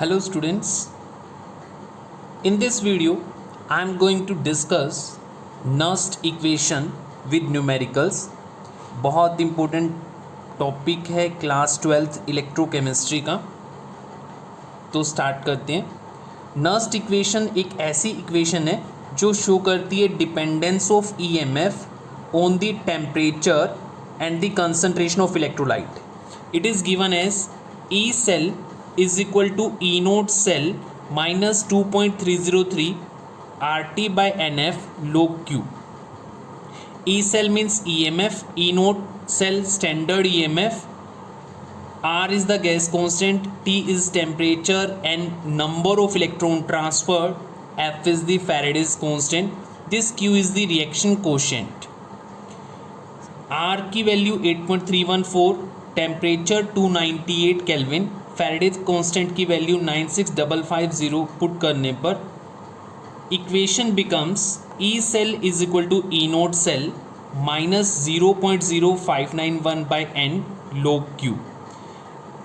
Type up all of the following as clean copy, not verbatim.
Hello students, in this video I am going to discuss Nernst equation with numericals। बहुत important topic है class 12th electrochemistry का। तो start करते हैं। Nernst equation एक ऐसी इक्वेशन है जो शो करती है dependence of EMF on the temperature and the concentration of electrolyte. It is given as E cell is equal to E naught cell minus 2.303 RT by NF log Q. E cell means EMF, E naught cell standard EMF, R is the gas constant, T is temperature and number of electron transferred, F is the Faraday's constant, this Q is the reaction quotient. R की value 8.314, temperature 298 kelvin, Faraday's constant की value 96550 put करने पर equation becomes E cell is equal to E naught cell minus 0.0591 by n log Q.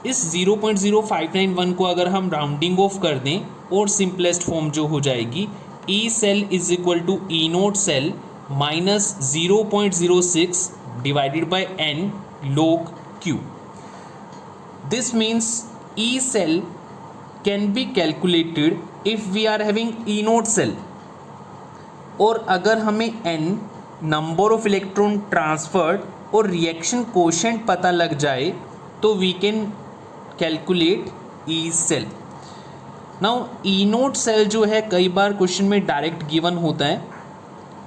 इस 0.0591 को अगर हम rounding off कर दें और सिंपलेस्ट फॉर्म जो हो जाएगी E cell is equal to E naught cell minus 0.06 divided by n log Q. This means E cell can be calculated if we are having E naught cell, और अगर हमें N number of electron transferred और reaction quotient पता लग जाए तो we can calculate E cell. Now E naught cell जो है कई बार क्वेश्चन में डायरेक्ट गिवन होता है,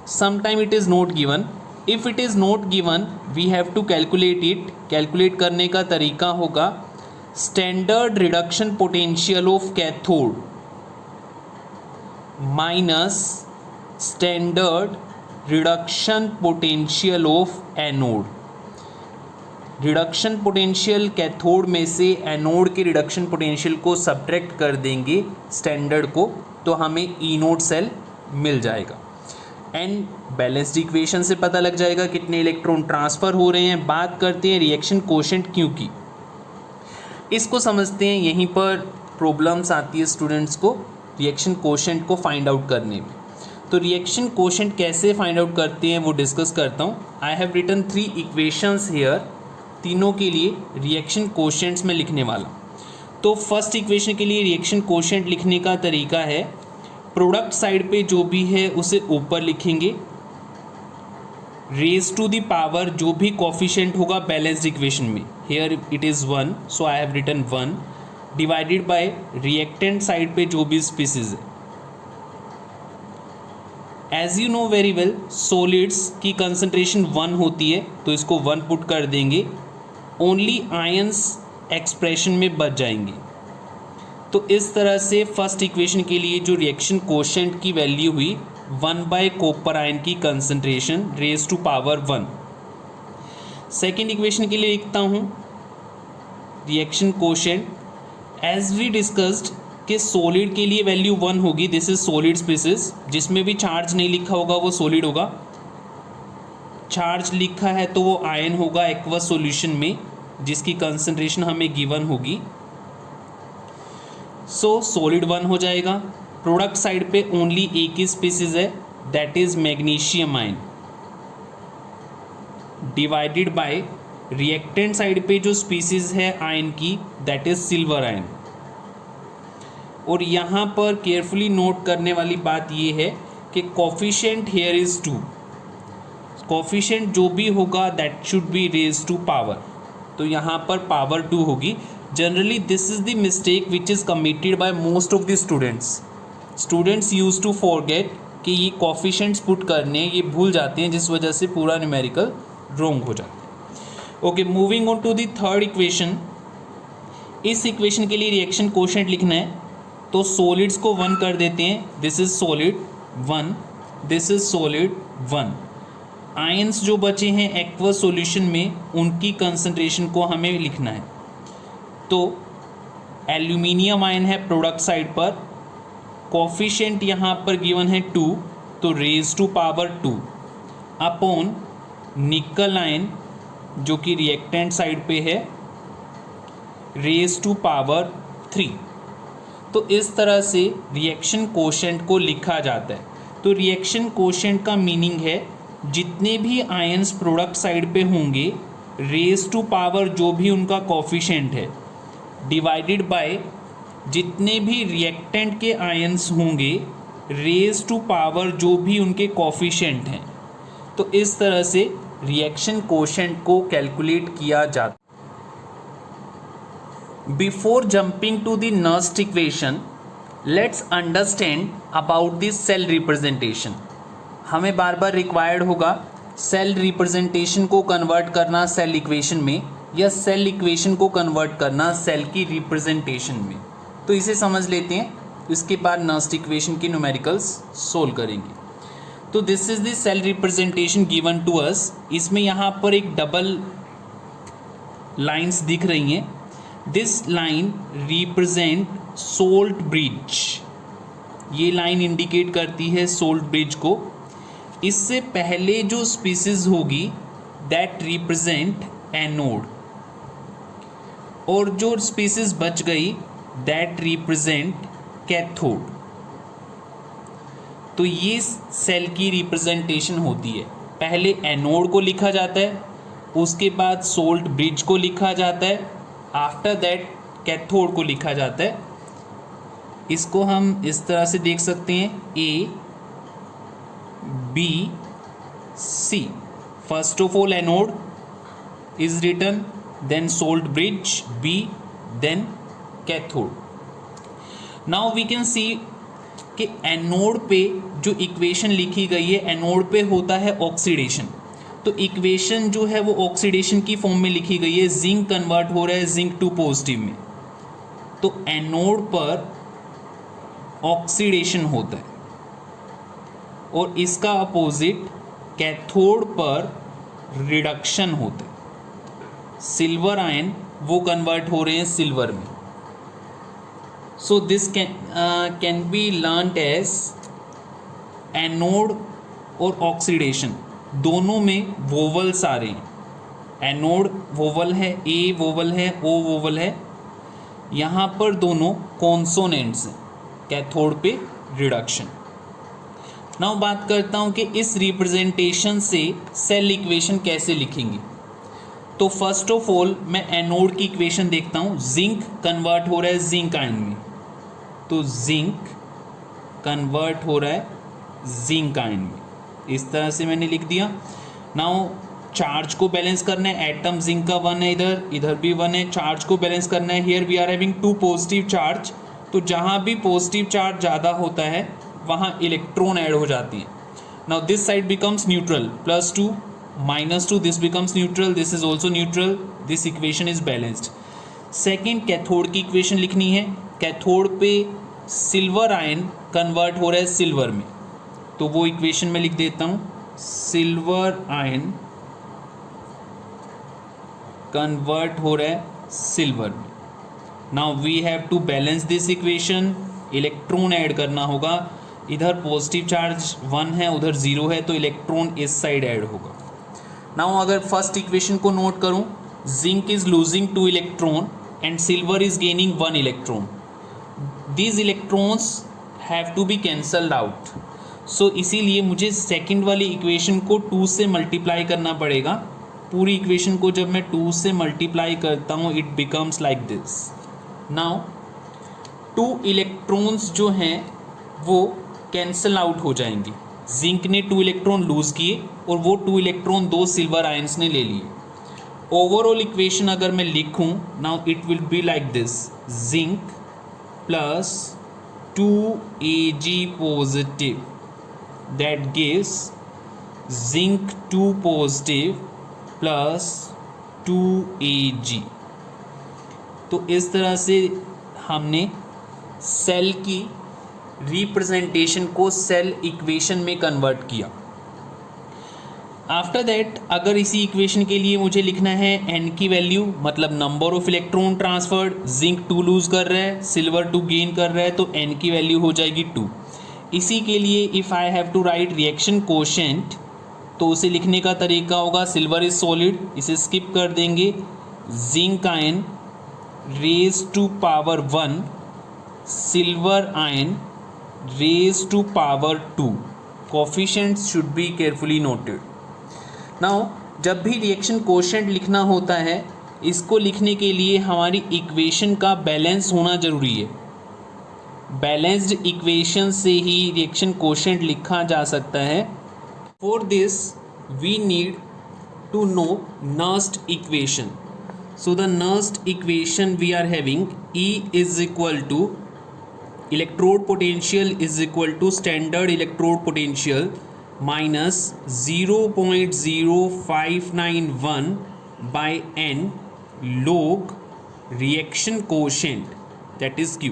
sometime it is not given. If it is not given we have to calculate it. Calculate करने का तरीका होगा standard reduction potential of cathode minus standard reduction potential of anode. Reduction potential cathode में से anode के reduction potential को subtract कर देंगे स्टैंडर्ड को, तो हमें ई नोट सेल मिल जाएगा। एंड बैलेंस्ड इक्वेशन से पता लग जाएगा कितने इलेक्ट्रॉन ट्रांसफ़र हो रहे हैं। बात करते हैं रिएक्शन कोशेंट क्यू की। इसको समझते हैं, यहीं पर प्रॉब्लम्स आती है स्टूडेंट्स को रिएक्शन कोशेंट को फाइंड आउट करने में। तो रिएक्शन कोशेंट कैसे फाइंड आउट करते हैं वो डिस्कस करता हूँ। I have written 3 equations here, तीनों के लिए रिएक्शन कोशेंट्स में लिखने वाला। तो फर्स्ट इक्वेशन के लिए रिएक्शन कोशेंट लिखने का तरीका है प्रोडक्ट साइड पे जो भी है उसे ऊपर लिखेंगे, रेज टू द पावर जो भी कोफिशिएंट होगा बैलेंस्ड इक्वेशन में, here it is 1 so I have written 1 divided by reactant side पे जो भी स्पीसीज है। As you know very well solids की कंसंट्रेशन 1 होती है तो इसको 1 पुट कर देंगे, ओनली आयंस एक्सप्रेशन में बच जाएंगे। तो इस तरह से फर्स्ट इक्वेशन के लिए जो रिएक्शन कोशेंट की वैल्यू हुई 1 बाय कॉपर आयन की concentration raise to power 1। Second equation के लिए लिखता हूँ reaction quotient as we discussed कि सॉलिड के लिए वैल्यू 1 होगी, दिस इज सॉलिड स्पीसीज। जिसमें भी चार्ज नहीं लिखा होगा वो सॉलिड होगा, चार्ज लिखा है तो वो आयन होगा एक्वस सॉल्यूशन में जिसकी कंसंट्रेशन हमें गिवन होगी। सो सॉलिड 1 हो जाएगा। प्रोडक्ट साइड पे ओनली एक ही स्पीसीज है that is magnesium ion divided by reactant side पे जो स्पीसीज है आयन की दैट इज सिल्वर आयन। और यहाँ पर केयरफुली नोट करने वाली बात ये है कि कोफिशिएंट हेयर इज 2। कोफिशिएंट जो भी होगा that should be raise to power, तो यहाँ पर पावर 2 होगी। Generally this is the mistake which is committed by most of the students use to forget कि ये कोफिशिएंट्स पुट करने ये भूल जाते हैं, जिस वजह से पूरा न्यूमेरिकल रॉन्ग हो जाता है। Okay, moving on to the third equation. इस इक्वेशन के लिए रिएक्शन कोशेंट लिखना है तो सॉलिड्स को 1 कर देते हैं, this is solid 1, this is solid 1। Ions जो बचे हैं एक्वस सॉल्यूशन में उनकी कंसंट्रेशन को हमें लिखना है। तो एल्यूमिनियम आयन है प्रोडक्ट साइड पर, कोफिशिएंट यहाँ पर गिवन है 2 तो raise to power 2 upon nickel ion जो कि रिएक्टेंट साइड पे है रेज टू पावर 3। तो इस तरह से रिएक्शन कोशेंट को लिखा जाता है। तो रिएक्शन कोशेंट का मीनिंग है जितने भी आयंस प्रोडक्ट साइड पे होंगे रेज टू पावर जो भी उनका कोफिशिएंट है डिवाइडेड बाय जितने भी रिएक्टेंट के आयंस होंगे रेज टू पावर जो भी उनके कोफिशिएंट हैं। तो इस तरह से रिएक्शन कोशेंट को कैलकुलेट किया जाता। Before jumping to the Nernst equation let's understand about this cell representation. हमें बार बार रिक्वायर्ड होगा सेल रिप्रेजेंटेशन को कन्वर्ट करना सेल इक्वेशन में या सेल इक्वेशन को कन्वर्ट करना सेल की रिप्रेजेंटेशन में। तो इसे समझ लेते हैं, इसके बाद नर्स्ट इक्वेशन की न्यूमेरिकल्स सोल्व करेंगे। तो this is the cell representation given to us. इसमें यहाँ पर एक डबल लाइंस दिख रही हैं। This line represent salt bridge, ये लाइन इंडिकेट करती है सोल्ट ब्रिज को। इससे पहले जो स्पीसीज होगी दैट रिप्रेजेंट एनोड, और जो स्पीसीज बच गई दैट रिप्रेजेंट कैथोड। तो ये सेल की रिप्रेजेंटेशन होती है। पहले एनोड को लिखा जाता है, उसके बाद सोल्ट ब्रिज को लिखा जाता है, आफ्टर दैट कैथोड को लिखा जाता है। इसको हम इस तरह से देख सकते हैं A B C. First of all anode is written, then salt bridge B, then cathode. Now we can see कि एनोड पे जो इक्वेशन लिखी गई है एनोड पे होता है ऑक्सीडेशन। तो इक्वेशन जो है वो ऑक्सीडेशन की फॉर्म में लिखी गई है। जिंक कन्वर्ट हो रहा है जिंक टू पॉजिटिव में, तो एनोड पर ऑक्सीडेशन होता है, और इसका अपोजिट कैथोड पर रिडक्शन होता है। सिल्वर आयन वो कन्वर्ट हो रहे हैं सिल्वर में। So this can be learned as anode और ऑक्सीडेशन दोनों में वोवल्स आ रहे हैं। एनोड वोवल है, ए वोवल है, ओ वोवल है। यहाँ पर दोनों कॉन्सोनेंट्स हैं, कैथोड पे रिडक्शन। नाउ बात करता हूँ कि इस रिप्रेजेंटेशन से सेल इक्वेशन कैसे लिखेंगे। तो फर्स्ट ऑफ ऑल मैं एनोड की इक्वेशन देखता हूँ। जिंक कन्वर्ट हो रहा है जिंक आयन में, तो जिंक कन्वर्ट हो रहा है जिंक आयन में, इस तरह से मैंने लिख दिया। नाउ चार्ज को बैलेंस करना है, एटम जिंक का 1 है, इधर भी 1 है। चार्ज को बैलेंस करना है, here we are having 2 positive charge. तो जहाँ भी पॉजिटिव चार्ज ज़्यादा होता है वहाँ इलेक्ट्रॉन ऐड हो जाती हैं। Now this side becomes neutral, +2 -2, this becomes neutral, this is also neutral, this equation is balanced. Second cathode की इक्वेशन लिखनी है। कैथोड पे सिल्वर आयन कन्वर्ट हो रहा है सिल्वर में, तो वो इक्वेशन में लिख देता हूँ। सिल्वर आयन कन्वर्ट हो रहा है सिल्वर में। Now we have to balance this equation, electron add करना होगा। इधर पॉजिटिव चार्ज 1 है, उधर 0 है, तो इलेक्ट्रॉन इस साइड ऐड होगा। नाउ अगर फर्स्ट इक्वेशन को नोट करूं, zinc is losing 2 electron and silver is gaining 1 electron. These electrons have to be cancelled out. So इसीलिए मुझे सेकेंड वाली इक्वेशन को 2 से मल्टीप्लाई करना पड़ेगा। पूरी इक्वेशन को जब मैं 2 से मल्टीप्लाई करता हूँ it becomes like this. Now 2 electrons जो हैं वो कैंसल आउट हो जाएंगे। जिंक ने 2 इलेक्ट्रॉन लूज़ किए और वो 2 इलेक्ट्रॉन 2 सिल्वर आयंस ने ले लिए। ओवरऑल इक्वेशन अगर मैं लिखूं, now it will be like this, zinc plus 2Ag positive, that gives zinc 2 positive plus 2Ag। तो इस तरह से हमने सेल की रिप्रेजेंटेशन को सेल इक्वेशन में कन्वर्ट किया। आफ्टर दैट अगर इसी इक्वेशन के लिए मुझे लिखना है n की वैल्यू, मतलब number of electron transferred, zinc 2 lose कर रहा है, सिल्वर 2 गेन कर रहा है, तो n की वैल्यू हो जाएगी 2। इसी के लिए if I have to write reaction quotient, तो उसे लिखने का तरीका होगा, सिल्वर इज सॉलिड, इसे स्किप कर देंगे, zinc ion raise to power 1 silver ion raised to power 2. Coefficients should be carefully noted. Now जब भी रिएक्शन कोशेंट लिखना होता है, इसको लिखने के लिए हमारी इक्वेशन का बैलेंस होना ज़रूरी है. बैलेंस्ड इक्वेशन से ही रिएक्शन कोशेंट लिखा जा सकता है. For this we need to know Nernst equation. So the Nernst equation we are having E is equal to electrode potential is equal to standard electrode potential minus 0.0591 by N log reaction quotient that is Q.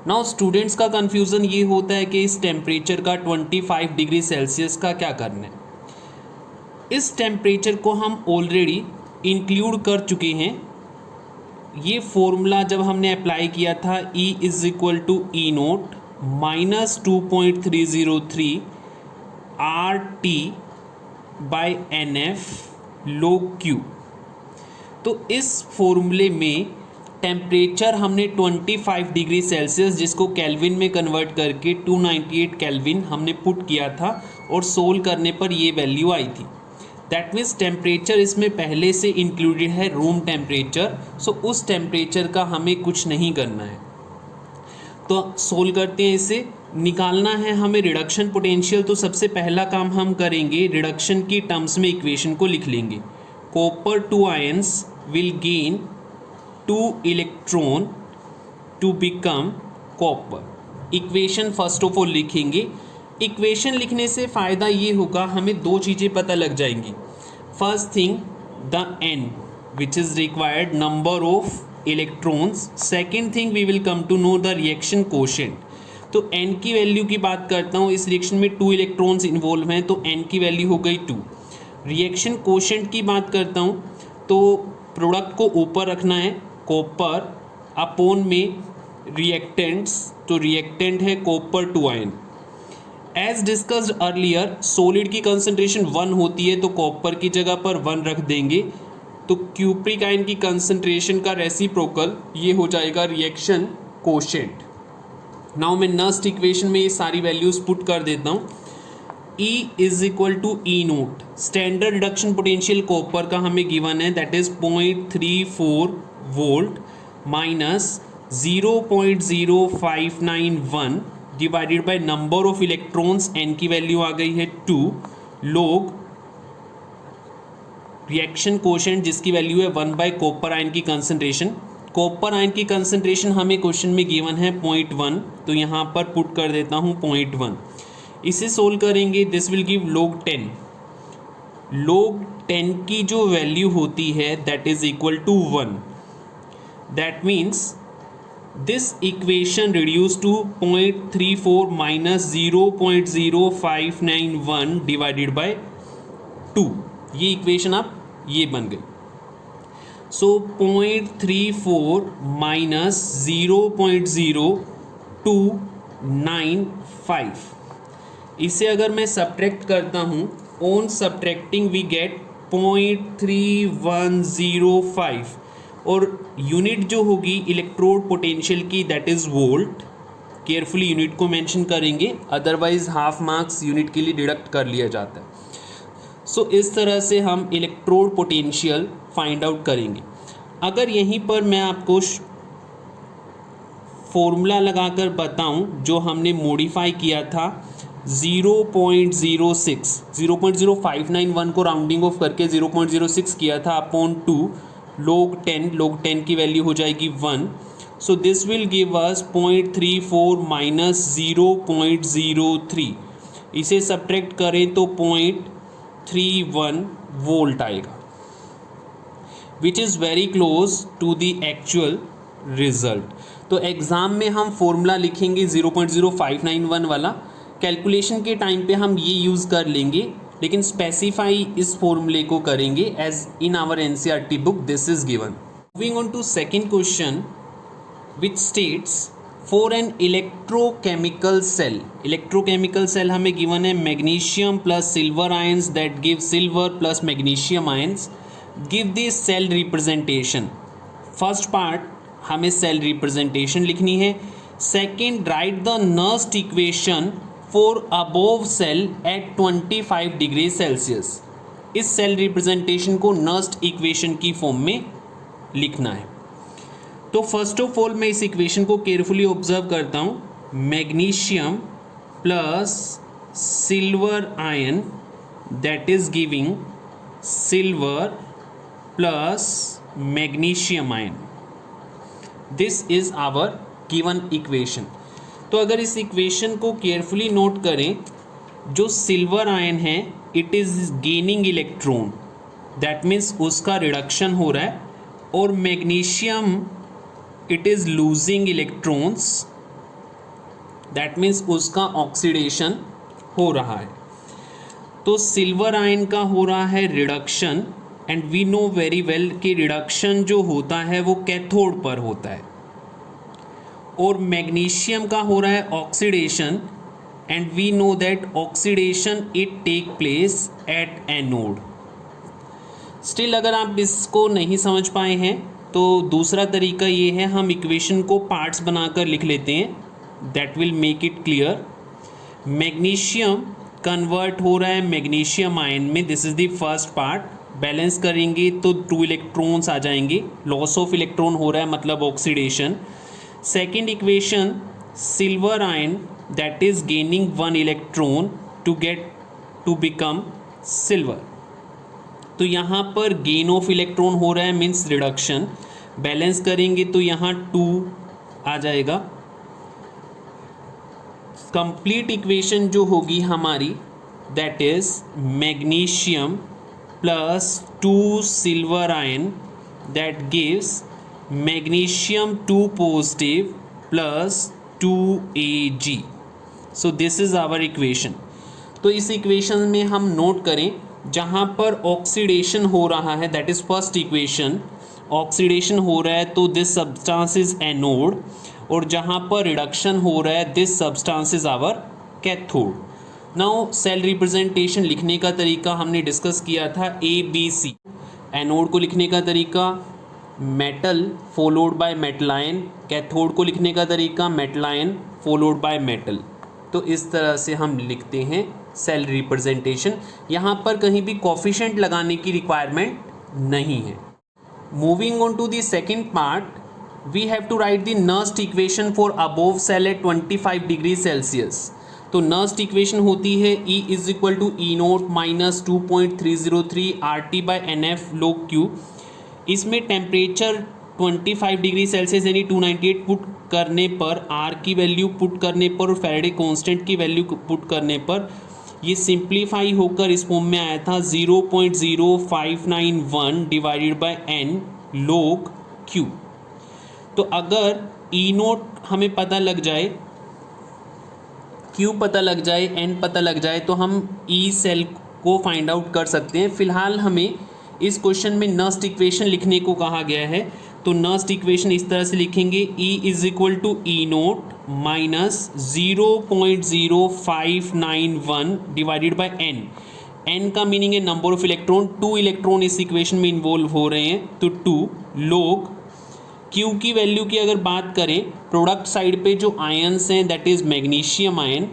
Now students का confusion ये होता है कि इस temperature का 25 degree Celsius का क्या करना है. इस टेम्परेचर को हम ऑलरेडी इंक्लूड कर चुके हैं. ये फॉर्मूला जब हमने अप्लाई किया था E is equal to E naught minus 2.303 RT by NF log Q. तो इस फॉर्मूले में टेम्परेचर हमने 25 डिग्री सेल्सियस जिसको केल्विन में कन्वर्ट करके 298 केल्विन हमने पुट किया था और सोल्व करने पर ये वैल्यू आई थी. दैट मीन्स टेम्परेचर इसमें पहले से इंक्लूडेड है रूम टेम्परेचर. सो उस टेम्परेचर का हमें कुछ नहीं करना है. तो सोल्व करते हैं. इसे निकालना है हमें रिडक्शन पोटेंशियल. तो सबसे पहला काम हम करेंगे, रिडक्शन की टर्म्स में इक्वेशन को लिख लेंगे. Copper 2 ions will gain 2 electron to become copper. Equation first of all लिखेंगे. इक्वेशन लिखने से फ़ायदा ये होगा, हमें दो चीज़ें पता लग जाएंगी. First thing the N which is required number of electrons. Second thing we will come to know the reaction quotient. तो N की वैल्यू की बात करता हूँ. इस रिएक्शन में 2 इलेक्ट्रॉन्स इन्वॉल्व हैं तो N की वैल्यू हो गई 2. रिएक्शन कोशेंट की बात करता हूँ तो प्रोडक्ट को ऊपर रखना है, कॉपर अपोन में रिएक्टेंट्स. तो रिएक्टेंट है copper 2 ion. As discussed earlier solid की कंसंट्रेशन 1 होती है तो कॉपर की जगह पर 1 रख देंगे. तो क्यूप्रिक आयन की कंसंट्रेशन का रेसिप्रोकल ये हो जाएगा रिएक्शन कोशेंट. नाउ मैं नर्स्ट इक्वेशन में ये सारी वैल्यूज़ पुट कर देता हूँ. E is equal to E naught. Standard reduction potential copper का हमें गिवन है that is 0.34 volt minus 0.0591 divided by number of electrons. N की वैल्यू आ गई है 2 लोग रिएक्शन कोशेंट जिसकी वैल्यू है 1 बाय कॉपर आयन की कंसंट्रेशन. कॉपर आयन की कंसंट्रेशन हमें क्वेश्चन में गिवन है 0.1 तो यहाँ पर पुट कर देता हूँ 0.1. इसे सोल्व करेंगे. This will give log 10. log 10 की जो वैल्यू होती है that is equal to 1. That means this equation reduce to 0.34 minus 0.0591 divided by 2. ये इक्वेशन आप ये बन गई. So 0.34 minus 0.0295. इसे अगर मैं सब्ट्रैक्ट करता हूँ, ऑन सब्ट्रैक्टिंग वी गेट 0.3105 और यूनिट जो होगी इलेक्ट्रोड पोटेंशियल की that is volt. Carefully unit को मेंशन करेंगे अदरवाइज हाफ मार्क्स यूनिट के लिए डिडक्ट कर लिया जाता है. सो इस तरह से हम इलेक्ट्रोड पोटेंशियल फाइंड आउट करेंगे. अगर यहीं पर मैं आपको फॉर्मूला लगाकर बताऊं जो हमने मॉडिफाई किया था 0.0591 को राउंडिंग ऑफ करके 0.06 किया था अपॉन 2 log 10 की वैल्यू हो जाएगी 1. So this will give us 0.34 minus 0.03. इसे सब्ट्रैक्ट करें तो 0.31 वोल्ट आएगा which is very close to the actual result. तो एग्ज़ाम में हम फॉर्मूला लिखेंगे 0.0591 वाला. कैलकुलेशन के टाइम पे हम ये यूज़ कर लेंगे लेकिन स्पेसिफाई इस फॉर्मूले को करेंगे as in our NCERT book this is given. Moving on to second question which states for an electrochemical cell. Electrochemical cell हमें गिवन है magnesium plus silver ions that give silver plus magnesium ions. Give this cell representation. First part हमें cell representation लिखनी है. Second, write the Nernst equation for above cell at 25 degree Celsius. इस cell representation को Nernst equation की form में लिखना है। तो फर्स्ट ऑफ ऑल मैं इस इक्वेशन को केयरफुली ऑब्जर्व करता हूँ। Magnesium plus silver ion that is giving silver plus magnesium ion, this is our given equation. तो अगर इस इक्वेशन को केयरफुली नोट करें, जो सिल्वर आयन है it is gaining electron, that means उसका रिडक्शन हो रहा है, और magnesium it is losing electrons, that means उसका ऑक्सीडेशन हो रहा है। तो सिल्वर आयन का हो रहा है reduction, and we know very well कि रिडक्शन जो होता है वो कैथोड पर होता है, और मैग्नीशियम का हो रहा है oxidation, and we know that oxidation it take place at anode. Still अगर आप इसको नहीं समझ पाए हैं तो दूसरा तरीका ये है, हम इक्वेशन को पार्ट्स बनाकर लिख लेते हैं, that will make it clear. Magnesium convert हो रहा है मैग्नीशियम आयन में, this is the first part. Balance करेंगे तो 2 इलेक्ट्रॉन्स आ जाएंगे, लॉस ऑफ इलेक्ट्रॉन हो रहा है मतलब oxidation. Second equation, silver ion that is gaining 1 electron to become silver. तो यहाँ पर गेन ऑफ इलेक्ट्रॉन हो रहा है मीन्स रिडक्शन। बैलेंस करेंगे तो यहाँ 2 आ जाएगा। कंप्लीट इक्वेशन जो होगी हमारी that is magnesium plus 2 silver ion that gives magnesium 2 positive plus 2 Ag। So this is our equation. तो इस इक्वेशन में हम नोट करें, जहाँ पर ऑक्सीडेशन हो रहा है that is first equation, oxidation हो रहा है तो दिस सब्सटेंस इज एनोड, और जहाँ पर रिडक्शन हो रहा है this substance is our cathode. Now cell representation लिखने का तरीका हमने डिस्कस किया था ABC। एनोड को लिखने का तरीका metal followed by metal ion, cathode को लिखने का तरीका metal ion followed by metal. तो इस तरह से हम लिखते हैं सेल रिप्रेजेंटेशन। यहाँ पर कहीं भी कोफिशिएंट लगाने की रिक्वायरमेंट नहीं है। Moving on to the second part, we have to write the Nernst equation for above cell at 25 degree Celsius. तो नस्ट इक्वेशन होती है E is equal to E naught minus 2.303 RT by NF log Q। इसमें temperature 25 degree Celsius यानी 298 put करने पर, R की value put करने पर और फैराडे कांस्टेंट की वैल्यू पुट करने पर ये सिंप्लीफाई होकर इस फॉर्म में आया था 0.0591 divided by n log Q। तो अगर E नोट हमें पता लग जाए, Q पता लग जाए, n पता लग जाए तो हम E सेल को फाइंड आउट कर सकते हैं। फिलहाल हमें इस क्वेश्चन में नस्ट इक्वेशन लिखने को कहा गया है, तो नस्ट इक्वेशन इस तरह से लिखेंगे E is equal to E naught minus 0.0591 divided by n। n का मीनिंग है नंबर ऑफ इलेक्ट्रॉन, 2 इलेक्ट्रॉन इस इक्वेशन में इन्वॉल्व हो रहे हैं, तो 2 log Q की वैल्यू की अगर बात करें, प्रोडक्ट साइड पे जो आयन्स हैं दैट इज़ मैग्नीशियम आयन,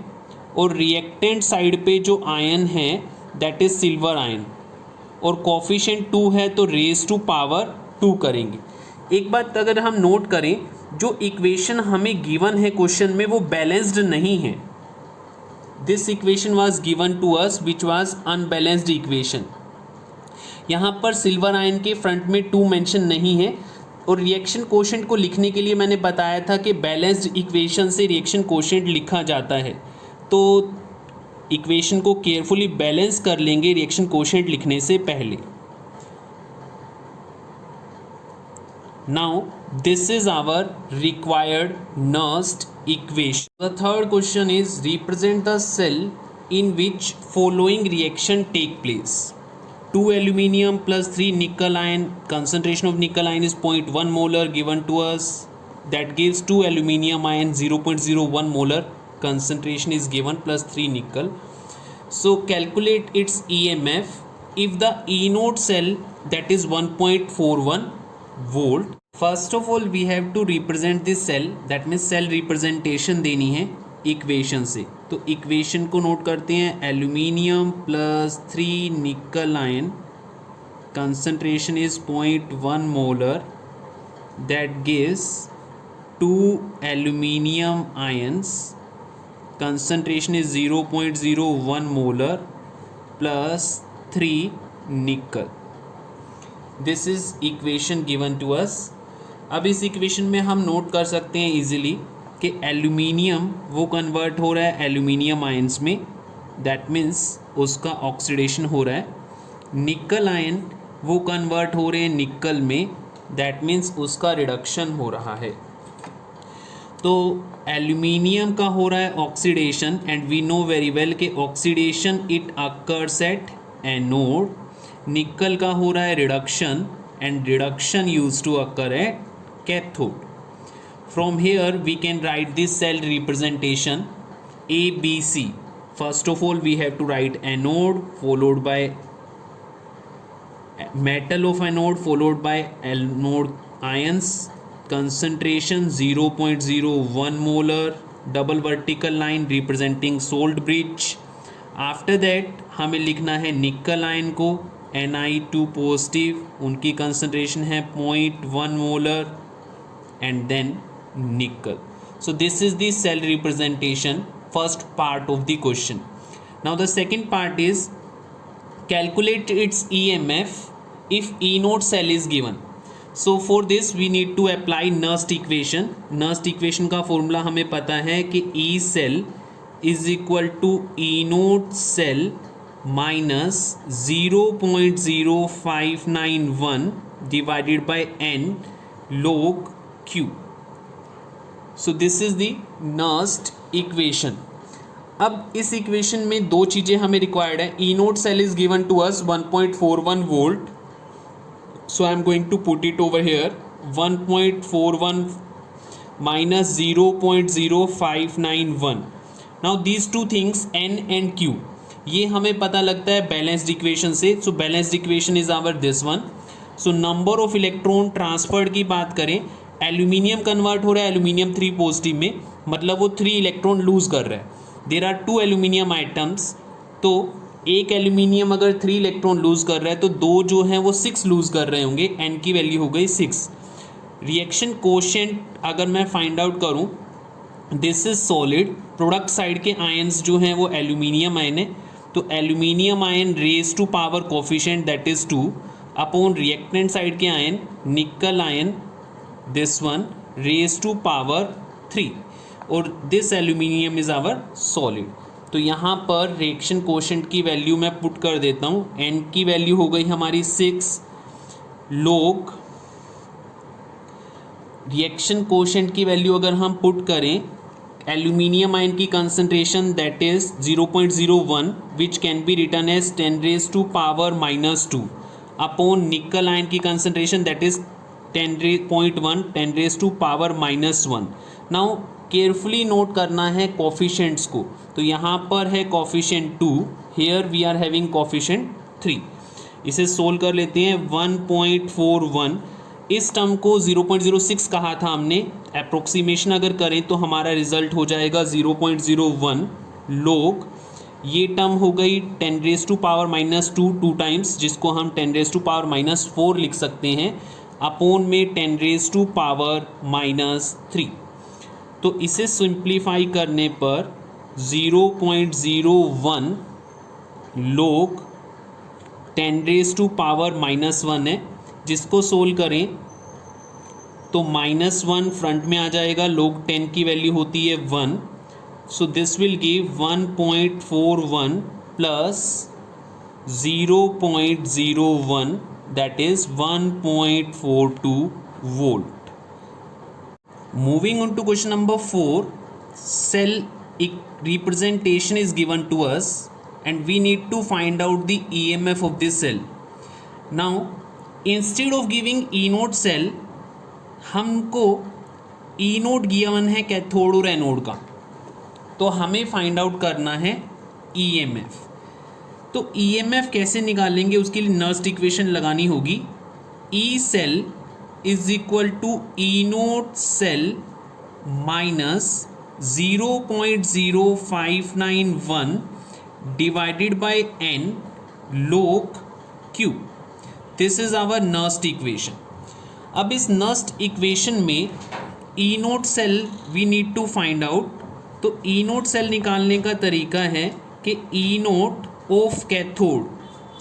और रिएक्टेंट साइड पे जो आयन है दैट इज़ सिल्वर आयन, और कोफिशिएंट 2 है तो रेज टू पावर 2 करेंगे। एक बात अगर हम नोट करें, जो इक्वेशन हमें गिवन है क्वेश्चन में वो बैलेंस्ड नहीं है। This equation was given to us which was unbalanced equation. यहाँ पर सिल्वर आयन के फ्रंट में 2 मेंशन नहीं है, और रिएक्शन कोशेंट को लिखने के लिए मैंने बताया था कि बैलेंस्ड इक्वेशन से रिएक्शन कोशेंट लिखा जाता है। तो इक्वेशन को केयरफुली बैलेंस कर लेंगे रिएक्शन कोशेंट लिखने से पहले। Now this is our required Nernst equation. The third question is represent the cell in which following reaction take place. 2 aluminium plus 3 nickel ion, concentration of nickel ion is 0.1 molar given to us, that gives 2 aluminium ion 0.01 molar, concentration is given plus 3 nickel. So calculate its EMF if the E node cell that is 1.41 volt first of all we have to represent this cell, that means cell representation देनी है equation से। तो equation को note करते हैं, aluminium plus 3 निकल ion, concentration is 0.1 molar, that gives 2 aluminium ions, concentration is 0.01 molar plus 3 nickel. This is equation given to us. अब इस इक्वेशन में हम नोट कर सकते हैं इजीली कि एल्यूमिनियम वो कन्वर्ट हो रहा है एल्यूमिनियम आयंस में, दैट मीन्स उसका ऑक्सीडेशन हो रहा है। निकल आयन वो कन्वर्ट हो रहे हैं निकल में, दैट मीन्स उसका रिडक्शन हो रहा है। तो एल्यूमिनियम का हो रहा है oxidation, and we know very well कि oxidation it occurs at anode. Nickel का हो रहा है reduction, and reduction use to occur at cathode. From here we can write this cell representation ABC. First of all we have to write anode followed by metal of anode followed by anode ions, concentration 0.01 molar, double vertical line representing salt bridge. After that हमें लिखना है निकल ion को, Ni2 positive, उनकी concentration है 0.1 molar, and then nickel. So this is the cell representation, first part of the question. Now the second part is calculate its EMF if E naught cell is given. So for this we need to apply Nernst equation. Nernst equation का formula हमें पता है कि E cell is equal to E naught cell minus 0.0591 divided by N log Q. So this is the Nernst equation. अब इस equation में दो चीज़ें हमें रिक्वायर्ड है। E naught cell is given to us 1.41 volt, so I am going to put it over here, 1.41 minus 0.0591। Now these two things N and Q, ये हमें पता लगता है बैलेंस्ड इक्वेशन से। So balanced equation is our this one. So number of electron transferred की बात करें, aluminium convert हो रहा है एल्यूमिनियम 3 पॉजिटिव में, मतलब वो 3 इलेक्ट्रॉन लूज़ कर रहा है। देर आर 2 एल्यूमिनियम आइटम्स, तो एक एल्यूमिनियम अगर 3 इलेक्ट्रॉन लूज़ कर रहा है तो दो जो हैं वो 6 लूज़ कर रहे होंगे, एन की वैल्यू हो गई 6। रिएक्शन कोशेंट अगर मैं फाइंड आउट करूं, this is solid, product side के आयंस जो हैं वो एल्यूमिनियम आयन है, तो aluminium ion raise to power coefficient that is 2 upon reactant side के ion nickel ion this one raise to power 3, और this aluminium is our solid. तो यहाँ पर रिएक्शन कोशेंट की वैल्यू मैं पुट कर देता हूँ, एन की वैल्यू हो गई हमारी 6 लोग, रिएक्शन कोशेंट की वैल्यू अगर हम पुट करें, एल्यूमिनियम आयन की concentration that is 0.01 which can be written as 10 raise to power -2 upon nickel ion की concentration that is 10.1 10 raise to power -1। Now carefully note करना है कोफिशिएंट्स को, तो यहाँ पर है coefficient 2, here we are having coefficient 3। इसे सोल्व कर लेते हैं, 1.41, इस टर्म को 0.06 कहा था हमने, अप्रोक्सीमेशन अगर करें तो हमारा रिजल्ट हो जाएगा 0.01 लोग, ये टर्म हो गई 10 रेज टू पावर -2 2 टाइम्स, जिसको हम 10 रेज टू पावर -4 लिख सकते हैं, अपॉन में 10 रेज टू पावर -3। तो इसे सिंप्लीफाई करने पर 0.01 लोग 10 रेज टू पावर -1 है, जिसको सोल्व करें तो -1 फ्रंट में आ जाएगा, लोग 10 की वैल्यू होती है 1, so this will give 1.41 plus 0.01 that is 1.42 volt. Moving on to question number 4, cell representation is given to us and we need to find out the EMF of this cell. Now instead of giving E node cell, हमको E node given है cathode और anode का, तो हमें find out करना है EMF। तो EMF कैसे निकालेंगे, उसके लिए नर्स्ट इक्वेशन लगानी होगी। E cell is equal to E naught cell minus 0.0591 divided by n log q. This is our Nernst equation. अब इस नस्ट इक्वेशन में E naught cell we need to find out. तो E naught cell निकालने का तरीका है कि E naught of cathode,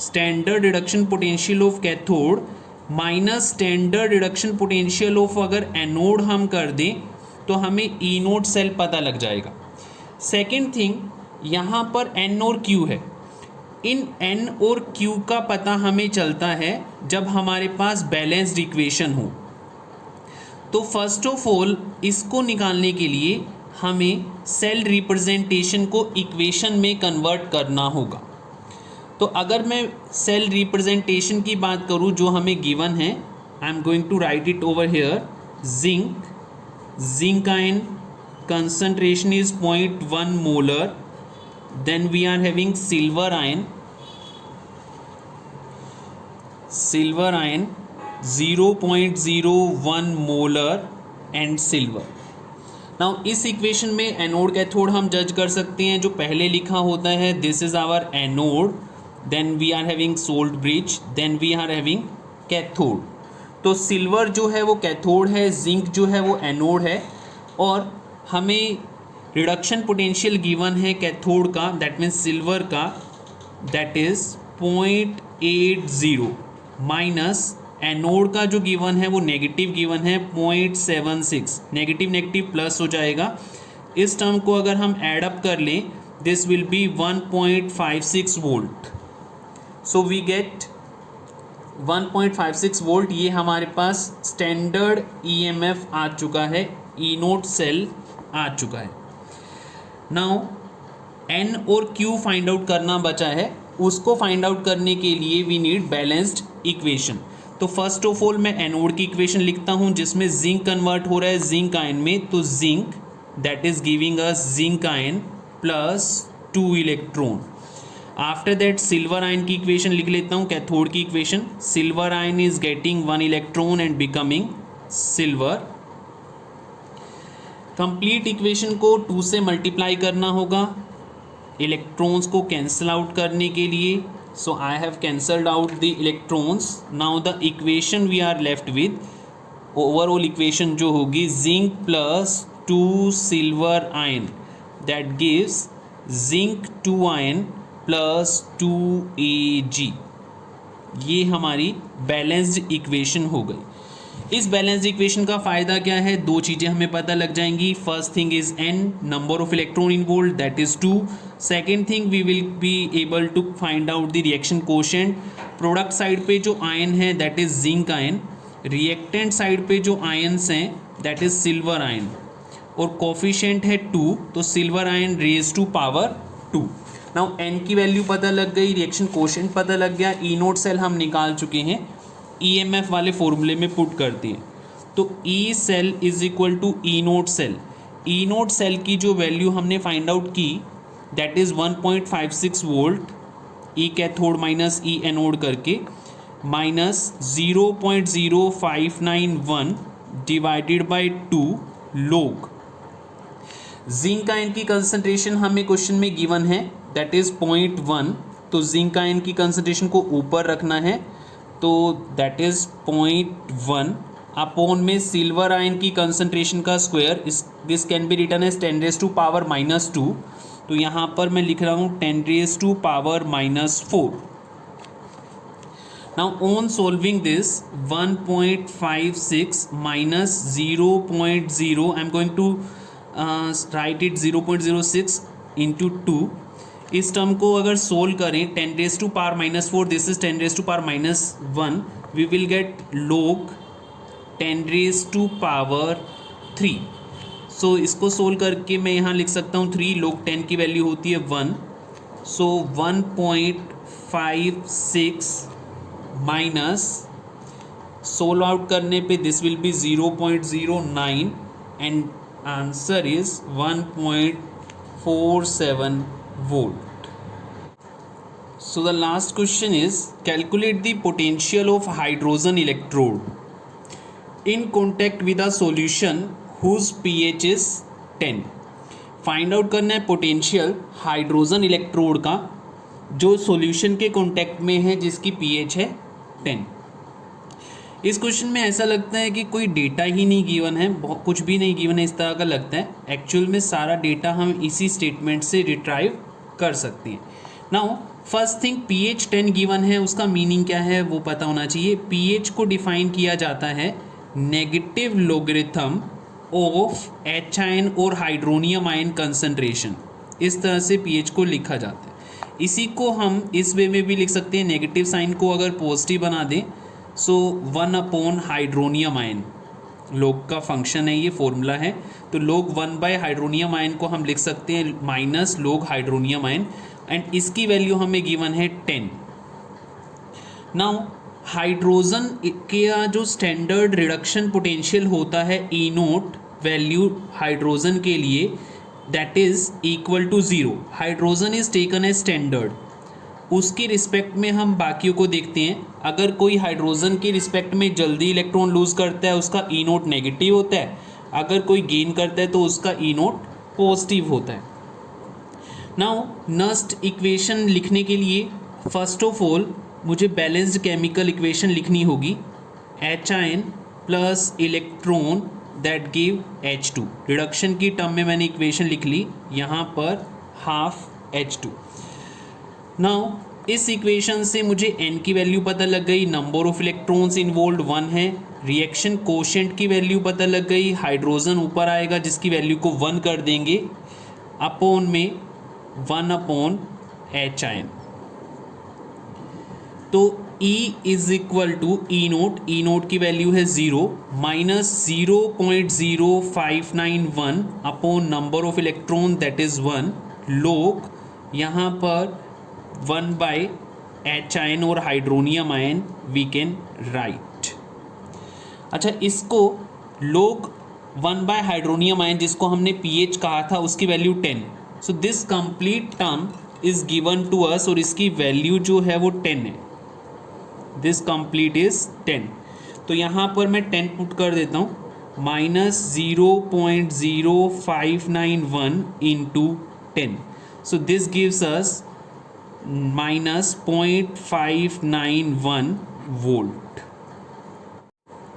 standard reduction potential of cathode minus standard reduction potential of अगर एनोड हम कर दें तो हमें ई नोट सेल पता लग जाएगा. सेकेंड थिंग, यहाँ पर एन और क्यू है. इन एन और क्यू का पता हमें चलता है जब हमारे पास बैलेंस्ड इक्वेशन हो. तो फर्स्ट ऑफ ऑल इसको निकालने के लिए हमें सेल रिप्रेजेंटेशन को इक्वेशन में कन्वर्ट करना होगा. तो अगर मैं सेल रिप्रेजेंटेशन की बात करूँ जो हमें गिवन है, I am going to write it over here. zinc ion concentration is 0.1 molar. Then we are having silver ion 0.01 molar and silver. Now इस इक्वेशन में एनोड कैथोड हम जज कर सकते हैं. जो पहले लिखा होता है this is our anode, then we are having salt bridge, then we are having cathode. तो सिल्वर जो है वो कैथोड है, जिंक जो है वो एनोड है, और हमें रिडक्शन पोटेंशियल गिवन है कैथोड का, दैट मीन्स सिल्वर का, दैट इज़ 0.80 माइनस एनोड का जो गिवन है वो नेगेटिव गिवन है 0.76. नेगेटिव नेगेटिव प्लस हो जाएगा. इस टर्म को अगर हम एडअप कर लें this will be 1.56 volt. So we get 1.56 volt. ये हमारे पास स्टैंडर्ड ईएमएफ आ चुका है, ई नोट सेल आ चुका है. नाउ एन और क्यू फाइंड आउट करना बचा है. उसको फाइंड आउट करने के लिए वी नीड बैलेंस्ड इक्वेशन. तो फर्स्ट ऑफ ऑल मैं एनोड की इक्वेशन लिखता हूँ जिसमें जिंक कन्वर्ट हो रहा है जिंक आयन में. तो zinc that is giving us zinc ion plus 2 electron. After that silver ion की इक्वेशन लिख लेता हूँ, कैथोड की equation. Silver ion is getting 1 electron and becoming silver. Complete equation को 2 से मल्टीप्लाई करना होगा इलेक्ट्रॉन्स को कैंसिल आउट करने के लिए. So I have cancelled out the electrons. Now the equation we are left with, overall equation जो होगी zinc plus 2 silver ion, that gives zinc 2 ion plus 2Ag. ये हमारी बैलेंस्ड इक्वेशन हो गई. इस बैलेंस्ड इक्वेशन का फ़ायदा क्या है? 2 चीज़ें हमें पता लग जाएंगी. First thing is n, number of electron involve, that is 2. Second thing we will be able to find out the reaction quotient. Product side पे जो आयन है that is zinc ion, reactant side पे जो ions हैं that is silver ion, और coefficient है 2, तो silver ion raise to power 2. Now n की वैल्यू पता लग गई, रिएक्शन कोशेंट पता लग गया, ई नोट सेल हम निकाल चुके हैं. ईएमएफ वाले फॉर्मूले में पुट करते हैं. तो E cell is equal to E naught cell. E naught cell की जो वैल्यू हमने फाइंड आउट की that is 1.56 volt, E cathode minus E anode करके, minus 0.0591 divided by 2 log. Zinc ion की कंसंट्रेशन हमें क्वेश्चन में गिवन है that is 0.1. तो जिंक आयन की कंसंट्रेशन को ऊपर रखना है, तो दैट इज़ 0.1 अपॉन में सिल्वर आयन की कंसंट्रेशन का square. This can be written as 10⁻⁻². तो यहाँ पर मैं लिख रहा हूँ 10⁻⁻⁴. Now on solving this 1.56 minus 0.0, I am going to write it 0.06 into 2. इस टर्म को अगर सोल्व करें 10⁻⁻⁴, this is 10⁻⁻⁻1, we will get log 10⁻⁻3. सो इसको सोल्व करके मैं यहाँ लिख सकता हूँ 3 log 10 की वैल्यू होती है 1. सो 1.56 माइनस सोल्व आउट करने पे this will B 0.09 and answer is 1.47 volt. So the last question is calculate the potential of hydrogen electrode. In contact with a solution whose pH is 10। Find out करना है potential hydrogen electrode का जो solution के contact में है जिसकी pH है 10। इस क्वेश्चन में ऐसा लगता है कि कोई डेटा ही नहीं गिवन है, बहुत कुछ भी नहीं गिवन है, इस तरह का लगता है। एक्चुअल में सारा डेटा हम इसी स्टेटमेंट से रिट्राइव कर सकते हैं। Now first thing, pH 10 given है, उसका मीनिंग क्या है वो पता होना चाहिए। pH को डिफाइन किया जाता है negative logarithm of H ion और हाइड्रोनियम आयन कंसंट्रेशन। इस तरह से pH को लिखा जाता है। इसी को हम इस वे में भी लिख सकते हैं, नेगेटिव साइन को अगर पॉजिटिव बना दें सो 1 अपॉन हाइड्रोनियम आयन, लोग का फंक्शन है, ये फॉर्मूला है। तो लोग 1 बाय हाइड्रोनियम आयन को हम लिख सकते हैं माइनस लोग हाइड्रोनियम आयन, एंड इसकी वैल्यू हमें गिवन है 10। नाउ हाइड्रोजन का जो स्टैंडर्ड रिडक्शन पोटेंशियल होता है ई नोट वैल्यू हाइड्रोजन के लिए, that is equal to 0। Hydrogen is taken as standard, उसकी रिस्पेक्ट में हम बाकियों को देखते हैं। अगर कोई हाइड्रोजन की रिस्पेक्ट में जल्दी इलेक्ट्रॉन लूज करता है उसका ई नोट नेगेटिव होता है, अगर कोई गेन करता है तो उसका ई नोट पॉजिटिव होता है। नाउ नस्ट इक्वेशन लिखने के लिए फर्स्ट ऑफ ऑल मुझे बैलेंस्ड केमिकल इक्वेशन लिखनी होगी। H ion plus electron that give H2। Reduction की टर्म में मैंने इक्वेशन लिख ली, यहाँ पर हाफ H2। नाउ इस इक्वेशन से मुझे n की वैल्यू पता लग गई, नंबर ऑफ इलेक्ट्रॉन्स इन्वॉल्व 1 है, रिएक्शन कोशेंट की वैल्यू पता लग गई, हाइड्रोजन ऊपर आएगा जिसकी वैल्यू को 1 कर देंगे, अपॉन में 1 अपॉन एच आयन। तो E is equal to E naught की वैल्यू है 0 minus 0.0591 upon number of electron that is 1 log यहाँ पर 1 बाय एच आयन और hydronium ion we can write. अच्छा, इसको लोग 1 बाय हाइड्रोनियम आयन जिसको हमने pH कहा था उसकी value 10। So this complete term is given to us और इसकी वैल्यू जो है वो 10 है। This complete is 10। तो यहाँ पर मैं 10 पुट कर देता हूँ, minus 0.0591 into 10। So this gives us minus 0.591 volt.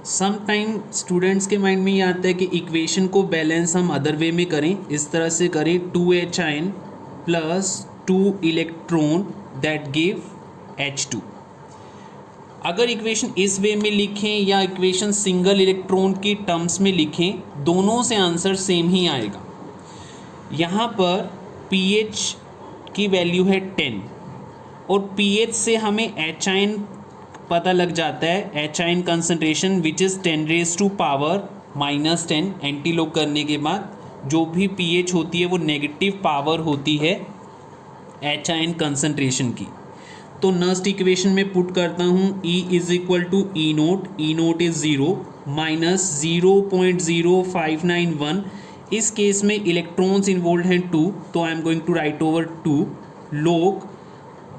Sometime students के माइंड में ये आता है कि इक्वेशन को बैलेंस हम अदर वे में करें, इस तरह से करें 2H ion plus 2 electron that give H2। अगर इक्वेशन इस वे में लिखें या इक्वेशन सिंगल इलेक्ट्रॉन की टर्म्स में लिखें, दोनों से आंसर सेम ही आएगा। यहाँ पर pH की वैल्यू है 10 और pH से हमें H आयन पता लग जाता है, H ion concentration which is 10⁻⁻10। Anti log करने के बाद जो भी pH होती है वो नेगेटिव पावर होती है H आयन कंसंट्रेशन की। तो नस्ट इक्वेशन में पुट करता हूँ E is equal to E naught is 0 minus 0.0591। इस केस में इलेक्ट्रॉन्स इन्वॉल्व हैं 2, तो I am going to write over 2 log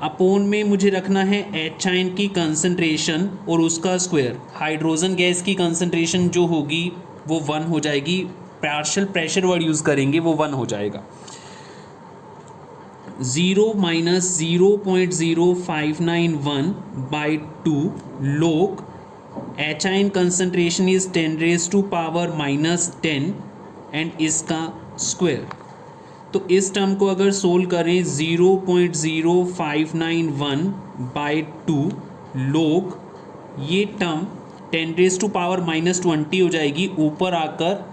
upon में मुझे रखना है H आयन की कंसंट्रेशन और उसका स्क्वायर। हाइड्रोजन गैस की कंसंट्रेशन जो होगी वो 1 हो जाएगी, पार्शियल प्रेशर वर्ड यूज़ करेंगे वो 1 हो जाएगा। 0 माइनस 0.0591 बाई 2 लोग H ion concentration is 10⁻⁻10 and इसका स्क्वायर। तो इस टर्म को अगर सोल्व करें 0.0591 बाई 2 लोग, ये टर्म 10⁻⁻20 हो जाएगी, ऊपर आकर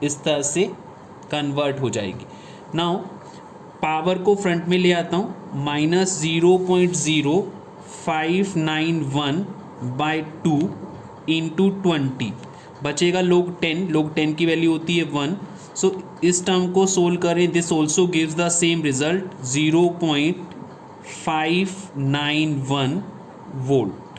इस तरह से कन्वर्ट हो जाएगी। नाउ पावर को फ्रंट में ले आता हूँ, माइनस 0.0591 बाई 2 इंटू 20 बचेगा लोग 10 की वैल्यू होती है 1। सो इस टर्म को सोल्व करें, this also gives the same result 0.591 volt.